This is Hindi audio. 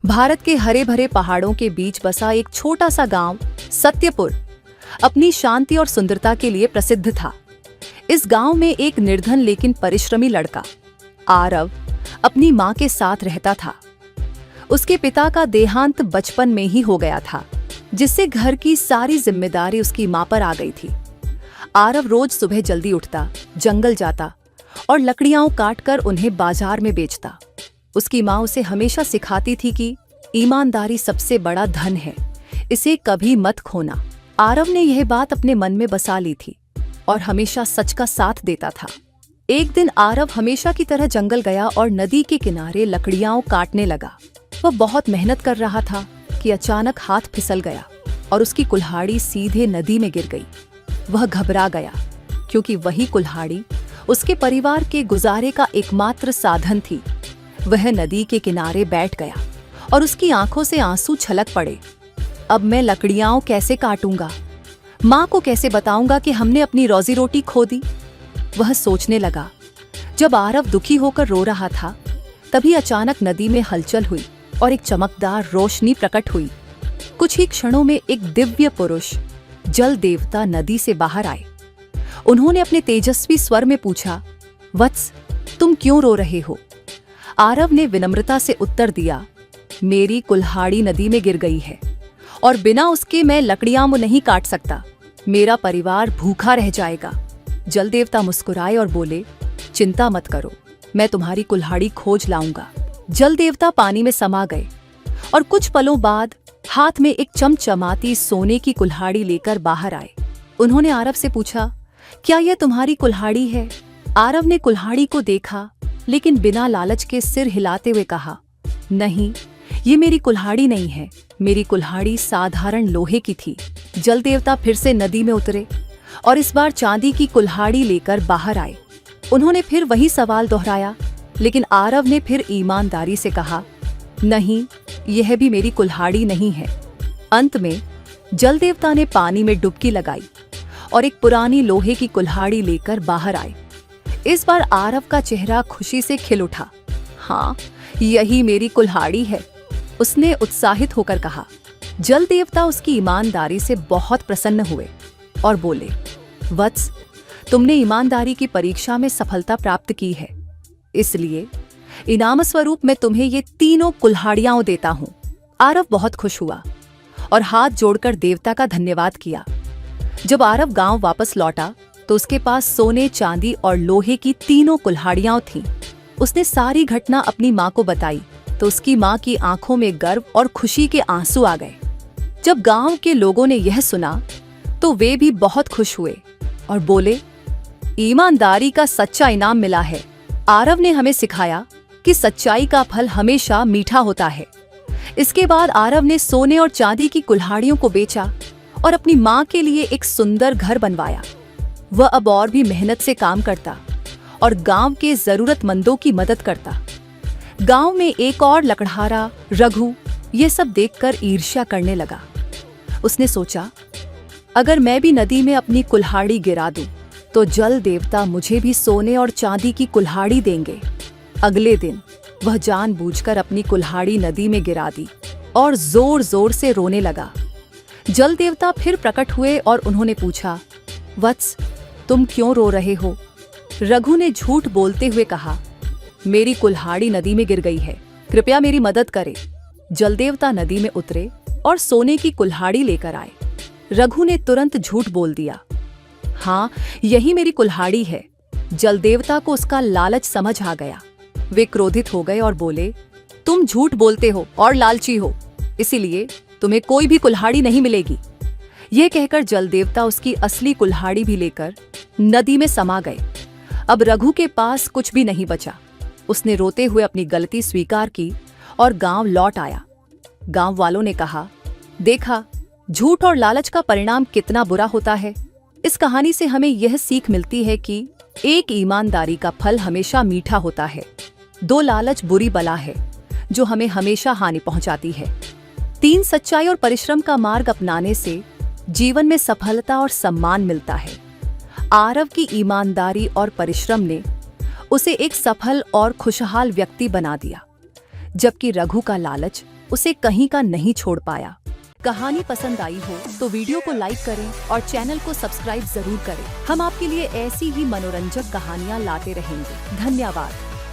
भारत के हरे भरे पहाड़ों के बीच बसा एक छोटा सा गांव सत्यपुर अपनी शांति और सुंदरता के लिए प्रसिद्ध था। इस गांव में एक निर्धन लेकिन परिश्रमी लड़का आरव अपनी मां के साथ रहता था। उसके पिता का देहांत बचपन में ही हो गया था, जिससे घर की सारी जिम्मेदारी उसकी मां पर आ गई थी। आरव रोज सुबह जल्दी उठता, जंगल जाता और लकड़ियां काटकर उन्हें बाजार में बेचता। उसकी मां उसे हमेशा सिखाती थी कि ईमानदारी सबसे बड़ा धन है, इसे कभी मत खोना। आरव ने यह बात अपने मन में बसा ली थी और हमेशा सच का साथ देता था। एक दिन आरव हमेशा की तरह जंगल गया और नदी के किनारे लकड़ियां काटने लगा। वह बहुत मेहनत कर रहा था कि अचानक हाथ फिसल गया और उसकी कुल्हाड़ी सीधे नदी में गिर गई। वह घबरा गया क्योंकि वही कुल्हाड़ी उसके परिवार के गुजारे का एकमात्र साधन थी। वह नदी के किनारे बैठ गया और उसकी आंखों से आंसू छलक पड़े। अब मैं लकड़ियां कैसे काटूंगा? मां को कैसे बताऊंगा कि हमने अपनी रोजी रोटी खो दी? वह सोचने लगा। जब आरव दुखी होकर रो रहा था, तभी अचानक नदी में हलचल हुई और एक चमकदार रोशनी प्रकट हुई। कुछ ही क्षणों में एक दिव्य पुरुष जल देवता नदी से बाहर आए। उन्होंने अपने तेजस्वी स्वर में पूछा, वत्स, तुम क्यों रो रहे हो? आरव ने विनम्रता से उत्तर दिया, मेरी कुल्हाड़ी नदी में गिर गई है और बिना उसके मैं लकड़ियां नहीं काट सकता। मेरा परिवार भूखा रह जाएगा। जल देवता मुस्कुराए और बोले, चिंता मत करो, मैं तुम्हारी कुल्हाड़ी खोज लाऊंगा। जल देवता पानी में समा गए और कुछ पलों बाद हाथ में एक चमचमाती सोने की कुल्हाड़ी लेकर बाहर आए। उन्होंने आरव से पूछा, क्या यह तुम्हारी कुल्हाड़ी है? आरव ने कुल्हाड़ी को देखा, लेकिन बिना लालच के सिर हिलाते हुए कहा, नहीं, ये मेरी कुल्हाड़ी नहीं है। मेरी कुल्हाड़ी साधारण लोहे की थी। जल देवता फिर से नदी में उतरे और इस बार चांदी की कुल्हाड़ी लेकर बाहर आए। उन्होंने फिर वही सवाल दोहराया, लेकिन आरव ने फिर ईमानदारी से कहा, नहीं, यह भी मेरी कुल्हाड़ी नहीं है। अंत में जल देवता ने पानी में डुबकी लगाई और एक पुरानी लोहे की कुल्हाड़ी लेकर बाहर आए। इस बार आरव का चेहरा खुशी से खिल उठा। हाँ, यही मेरी कुल्हाड़ी है, उसने उत्साहित होकर कहा। जल देवता उसकी ईमानदारी से बहुत प्रसन्न हुए और बोले, वत्स, तुमने ईमानदारी की परीक्षा में सफलता प्राप्त की है, इसलिए इनाम स्वरूप मैं तुम्हें ये तीनों कुल्हाड़ियां देता हूं। आरव बहुत खुश हुआ और हाथ जोड़कर देवता का धन्यवाद किया। जब आरव गांव वापस लौटा तो उसके पास सोने, चांदी और लोहे की तीनों कुल्हाड़ियां थीं। उसने सारी घटना अपनी मां को बताई तो उसकी मां की आंखों में गर्व और खुशी के आंसू आ गए। जब गांव के लोगों ने यह सुना तो वे भी बहुत खुश हुए और बोले, ईमानदारी का सच्चा इनाम मिला है। आरव ने हमें सिखाया कि सच्चाई का फल हमेशा मीठा होता है। इसके बाद आरव ने सोने और चांदी की कुल्हाड़ियों को बेचा और अपनी मां के लिए एक सुंदर घर बनवाया। वह अब और भी मेहनत से काम करता और गांव के जरूरतमंदों की मदद करता। गांव में एक और लकड़हारा रघु ये सब देखकर ईर्ष्या करने लगा। उसने सोचा, अगर मैं भी नदी में अपनी कुल्हाड़ी गिरा दूं, तो जल देवता मुझे भी सोने और चांदी की कुल्हाड़ी देंगे। अगले दिन वह जानबूझकर अपनी कुल्हाड़ी नदी में गिरा दी और जोर जोर से रोने लगा। जल देवता फिर प्रकट हुए और उन्होंने पूछा, वत्स, तुम क्यों रो रहे हो? रघु ने झूठ बोलते हुए कहा, मेरी कुल्हाड़ी नदी में गिर गई है, कृपया मेरी मदद करें। जल देवता नदी में उतरे और सोने की कुल्हाड़ी लेकर आए। रघु ने तुरंत झूठ बोल दिया, हाँ, यही मेरी कुल्हाड़ी है। जल देवता को उसका लालच समझ आ गया। वे क्रोधित हो गए और बोले, तुम झूठ बोलते हो और लालची हो, इसीलिए तुम्हें कोई भी कुल्हाड़ी नहीं मिलेगी। यह कहकर जल देवता उसकी असली कुल्हाड़ी भी लेकर नदी में समा गए। अब रघु के पास कुछ भी नहीं बचा। उसने रोते हुए अपनी गलती स्वीकार की और गांव लौट आया। गांव वालों ने कहा, देखा, झूठ और लालच का परिणाम कितना बुरा होता है। इस कहानी से हमें यह सीख मिलती है कि एक ईमानदारी का फल हमेशा मीठा होता है। दो लालच बुरी बला है जो हमें हमेशा हानि पहुंचाती है। तीन सच्चाई और परिश्रम का मार्ग अपनाने से जीवन में सफलता और सम्मान मिलता है। आरव की ईमानदारी और परिश्रम ने उसे एक सफल और खुशहाल व्यक्ति बना दिया, जबकि रघु का लालच उसे कहीं का नहीं छोड़ पाया। कहानी पसंद आई हो तो वीडियो को लाइक करें और चैनल को सब्सक्राइब जरूर करें। हम आपके लिए ऐसी ही मनोरंजक कहानियां लाते रहेंगे। धन्यवाद।